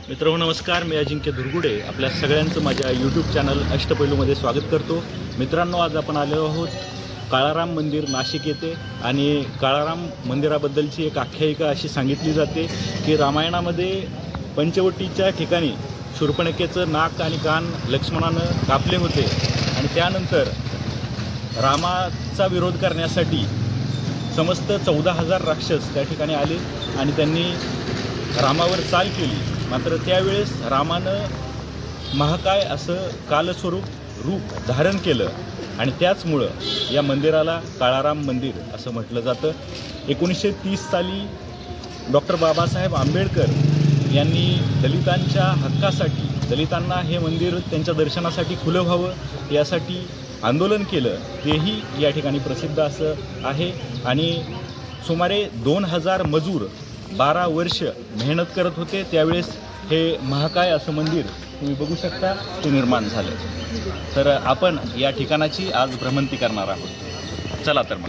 मित्रांनो नमस्कार, मी अजिंक्य दुर्गुडे आपल्या सगळ्यांचं माझ्या यूट्यूब चॅनल अष्टपैलूमध्ये स्वागत करतो। मित्रांनो, आज आपण आलेलो आहोत काळाराम मंदिर नाशिक येथे आणि काळाराम मंदिराबद्दलची एक आख्यायिका अशी सांगितली जाते की रामायणामध्ये पंचवटीच्या ठिकाणी शूर्पणखेचं नाक आणि कान लक्ष्मणानं कापले होते आणि त्यानंतर रामाचा विरोध करण्यासाठी समस्त 14,000 राक्षस त्या ठिकाणी आले आणि त्यांनी रामावर चाल केली। मात्र त्यावेळेस रामानं महाकाय असं कालस्वरूप रूप धारण केलं आणि त्याचमुळं या मंदिराला काळाराम मंदिर असं म्हटलं जातं। 1930 साली डॉक्टर बाबासाहेब आंबेडकर यांनी दलितांच्या हक्कासाठी, दलितांना हे मंदिर त्यांच्या दर्शनासाठी खुलं व्हावं यासाठी आंदोलन केलं, तेही या ठिकाणी प्रसिद्ध असं आहे। आणि सुमारे 2,000 मजूर 12 वर्ष मेहनत करत होते, त्यावेळेस हे महाकाय असं मंदिर तुम्ही बघू शकता ते निर्माण झालं। तर आपण या ठिकाणाची आज भ्रमंती करणार आहोत। चला तर मग।